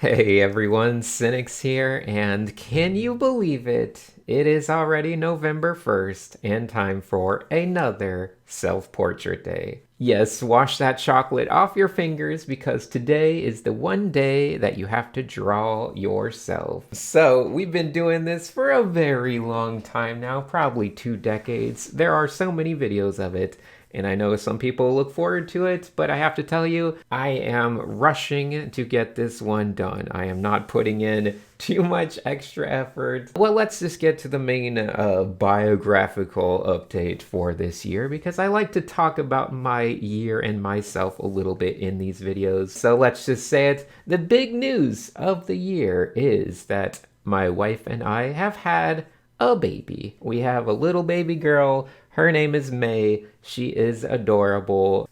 Hey everyone, Cynics here, and can you believe it? It is already November 1st and time for another self portrait day. Yes, wash that chocolate off your fingers because today is the one day that you have to draw yourself. So, we've been doing this for a very long time now, probably 2 decades. There are so many videos of it. And I know some people look forward to it, but I have to tell you, I am rushing to get this one done. I am not putting in too much extra effort. Well, let's just get to the main biographical update for this year because I like to talk about my year and myself a little bit in these videos. So let's just say it. The big news of the year is that my wife and I have had a baby. We have a little baby girl. Her name is May. She is adorable.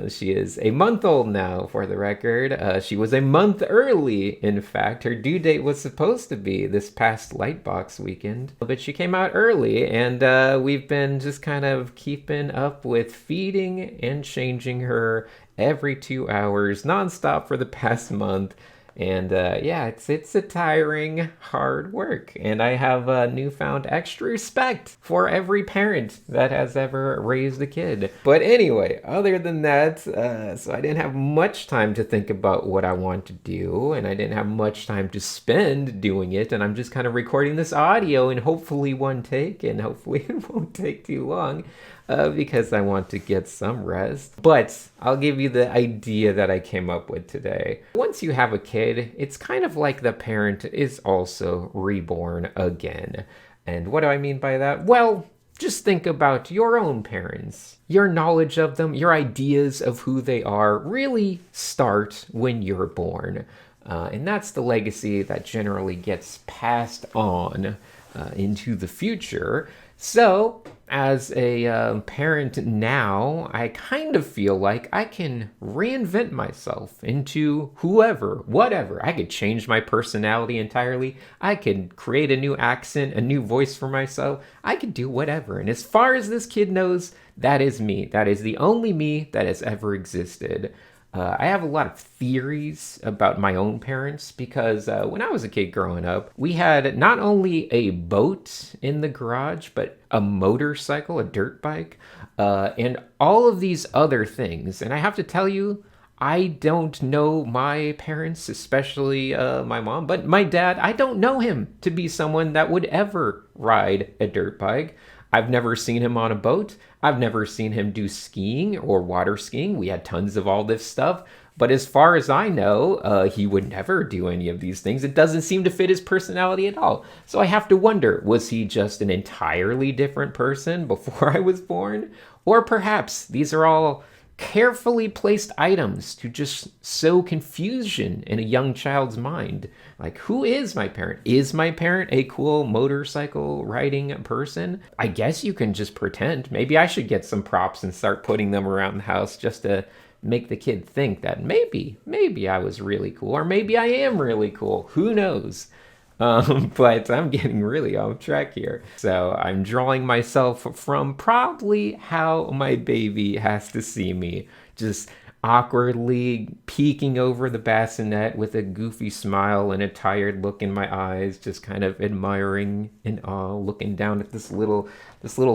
She is a month old now, for the record. She was a month early, in fact. Her due date was supposed to be this past Lightbox weekend, but she came out early, and we've been just kind of keeping up with feeding and changing her every 2 hours nonstop for the past month. And yeah, it's a tiring, hard work. And I have newfound extra respect for every parent that has ever raised a kid. But anyway, other than that, so I didn't have much time to think about what I want to do, and I didn't have much time to spend doing it. And I'm just kind of recording this audio in hopefully one take, and hopefully it won't take too long. Because I want to get some rest. But I'll give you the idea that I came up with today. Once you have a kid, it's kind of like the parent is also reborn again. And what do I mean by that? Well, just think about your own parents. Your knowledge of them, your ideas of who they are really start when you're born. And that's the legacy that generally gets passed on into the future. So, as a parent now, I kind of feel like I can reinvent myself into whoever, whatever. I could change my personality entirely. I could create a new accent, a new voice for myself. I could do whatever. And as far as this kid knows, that is me. That is the only me that has ever existed. I have a lot of theories about my own parents because when I was a kid growing up, we had not only a boat in the garage, but a motorcycle, a dirt bike, and all of these other things. And I have to tell you, I don't know my parents, especially my mom, but my dad, I don't know him to be someone that would ever ride a dirt bike. I've never seen him on a boat. I've never seen him do skiing or water skiing. We had tons of all this stuff. But as far as I know, he would never do any of these things. It doesn't seem to fit his personality at all. So I have to wonder, was he just an entirely different person before I was born? Or perhaps these are all carefully placed items to just sow confusion in a young child's mind. Like, who is my parent? Is my parent a cool motorcycle riding person? I guess you can just pretend. Maybe I should get some props and start putting them around the house just to make the kid think that maybe I was really cool, or maybe I am really cool. Who knows? But I'm getting really off track here. So I'm drawing myself from probably how my baby has to see me. Just awkwardly peeking over the bassinet with a goofy smile and a tired look in my eyes, just kind of admiring in awe, looking down at this little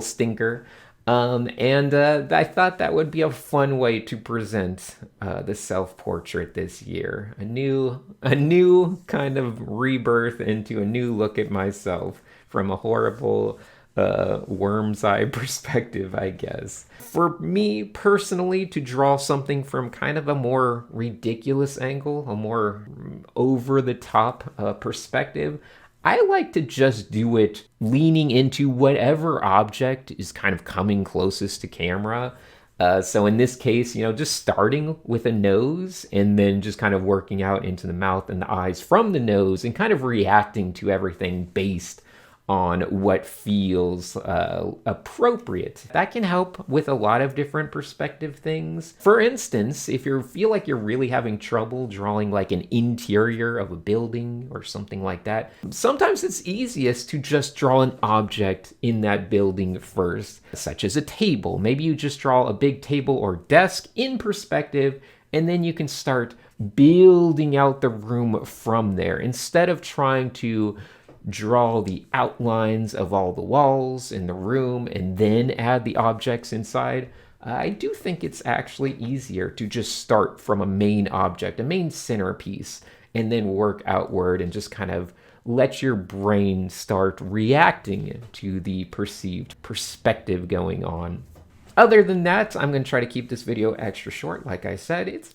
stinker. And I thought that would be a fun way to present the self-portrait this year. A new kind of rebirth into a new look at myself from a horrible worm's eye perspective, I guess. For me personally, to draw something from kind of a more ridiculous angle, a more over the top perspective, I like to just do it leaning into whatever object is kind of coming closest to camera. So in this case, just starting with a nose and then just kind of working out into the mouth and the eyes from the nose and kind of reacting to everything based on what feels appropriate. That can help with a lot of different perspective things. For instance, if you feel like you're really having trouble drawing like an interior of a building or something like that, sometimes it's easiest to just draw an object in that building first, such as a table. Maybe you just draw a big table or desk in perspective and then you can start building out the room from there instead of trying to draw the outlines of all the walls in the room and then add the objects inside. I do think it's actually easier to just start from a main object, a main centerpiece, and then work outward and just kind of let your brain start reacting to the perceived perspective going on. Other than that, I'm going to try to keep this video extra short. Like I said, it's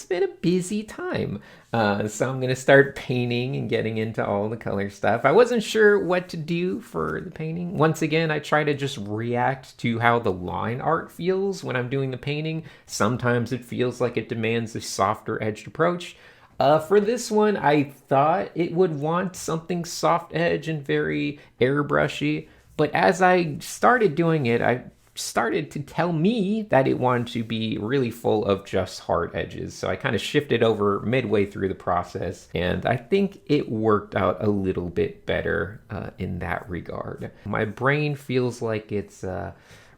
been a busy time. So I'm going to start painting and getting into all the color stuff. I wasn't sure what to do for the painting. Once again, I try to just react to how the line art feels when I'm doing the painting. Sometimes it feels like it demands a softer edged approach. For this one, I thought it would want something soft edge and very airbrushy. But as I started doing it, I started to tell me that it wanted to be really full of just hard edges. So I kind of shifted over midway through the process, and I think it worked out a little bit better in that regard. My brain feels like it's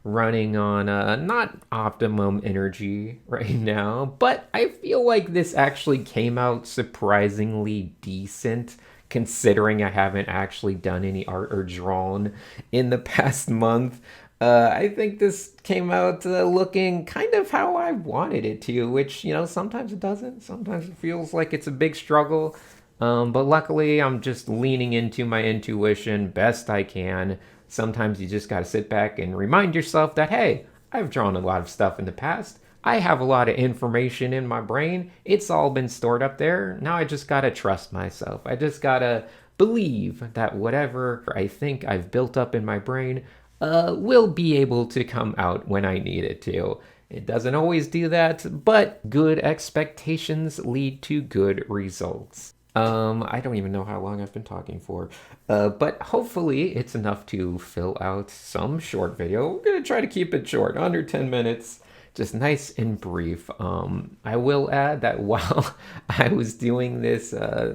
running on not optimum energy right now, but I feel like this actually came out surprisingly decent considering I haven't actually done any art or drawn in the past month. I think this came out looking kind of how I wanted it to, which, sometimes it doesn't. Sometimes it feels like it's a big struggle. But luckily, I'm just leaning into my intuition best I can. Sometimes you just got to sit back and remind yourself that, hey, I've drawn a lot of stuff in the past. I have a lot of information in my brain. It's all been stored up there. Now I just got to trust myself. I just got to believe that whatever I think I've built up in my brain will be able to come out when I need it to. It doesn't always do that, but good expectations lead to good results. I don't even know how long I've been talking for, but hopefully it's enough to fill out some short video. We're gonna try to keep it short, under 10 minutes, just nice and brief. I will add that while I was doing this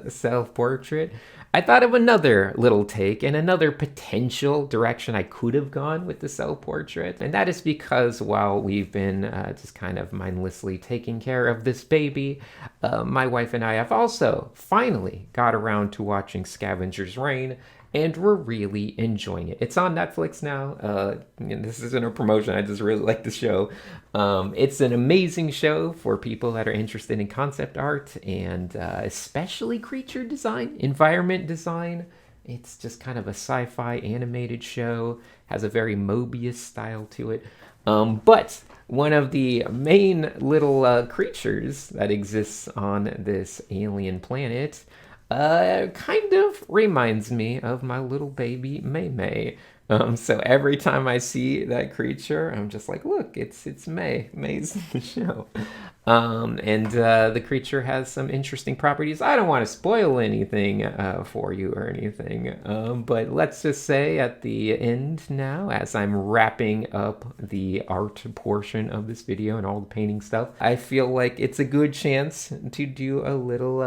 self-portrait, I thought of another little take and another potential direction I could have gone with the self-portrait. And that is because while we've been just kind of mindlessly taking care of this baby, my wife and I have also finally got around to watching Scavenger's Reign, and we're really enjoying it. It's on Netflix now. And this isn't a promotion, I just really like the show. It's an amazing show for people that are interested in concept art and especially creature design, environment design. It's just kind of a sci-fi animated show, has a very Mobius style to it. But one of the main little creatures that exists on this alien planet kind of reminds me of my little baby Mei Mei. So every time I see that creature, I'm just like, look, it's Mei. Mei's in the show. And the creature has some interesting properties. I don't want to spoil anything for you or anything, but let's just say at the end now, as I'm wrapping up the art portion of this video and all the painting stuff, I feel like it's a good chance to do a little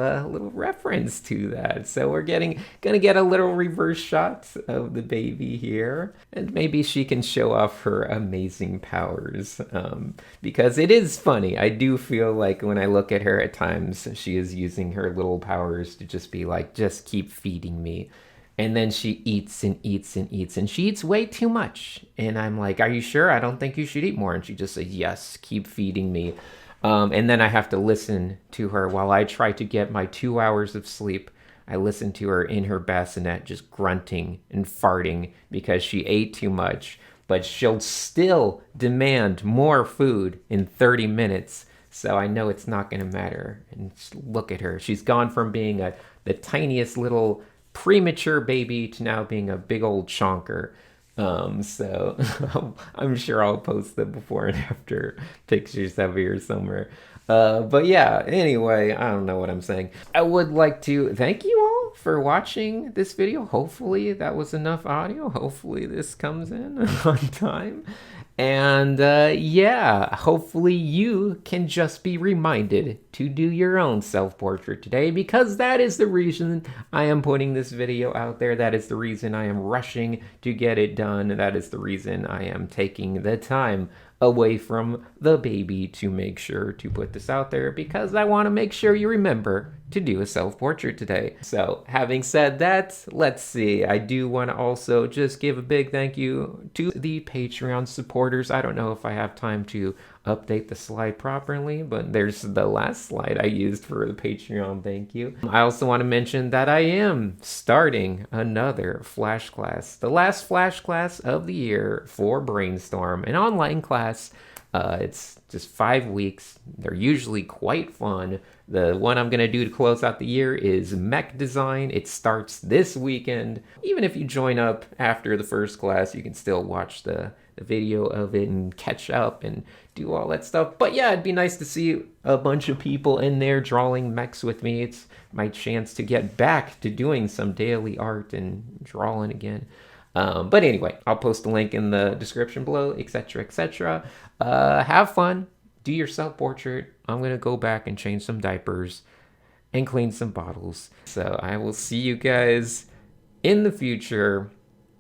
reference to that. So we're gonna get a little reverse shot of the baby here, and maybe she can show off her amazing powers, because it is funny. I do feel like when I look at her at times, she is using her little powers to just be like, just keep feeding me. And then she eats and eats and eats, and she eats way too much. And I'm like, are you sure? I don't think you should eat more. And she just says, yes, keep feeding me. And then I have to listen to her while I try to get my 2 hours of sleep. I listen to her in her bassinet just grunting and farting because she ate too much. But she'll still demand more food in 30 minutes. So I know it's not going to matter. And look at her. She's gone from being the tiniest little premature baby to now being a big old chonker. So I'm sure I'll post the before and after pictures of her somewhere. But yeah, anyway, I don't know what I'm saying. I would like to thank you all for watching this video. Hopefully that was enough audio. Hopefully this comes in on time. And yeah, hopefully you can just be reminded to do your own self-portrait today, because that is the reason I am putting this video out there. That is the reason I am rushing to get it done. That is the reason I am taking the time away from the baby to make sure to put this out there because I want to make sure you remember to do a self-portrait today. So having said that, let's see. I do want to also just give a big thank you to the Patreon supporters. I don't know if I have time to update the slide properly, but there's the last slide I used for the Patreon thank you. I also want to mention that I am starting another Flash class, the last Flash class of the year for Brainstorm, an online class. It's just 5 weeks. They're usually quite fun. The one I'm going to do to close out the year is mech design. It starts this weekend. Even if you join up after the first class, you can still watch the video of it and catch up and do all that stuff. But yeah, it'd be nice to see a bunch of people in there drawing mechs with me. It's my chance to get back to doing some daily art and drawing again. But anyway, I'll post a link in the description below, etc., etc. Have fun. Do your self-portrait. I'm going to go back and change some diapers and clean some bottles. So I will see you guys in the future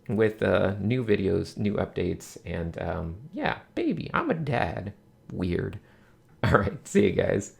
with new videos, new updates, and yeah, baby, I'm a dad. Weird. All right, see you guys.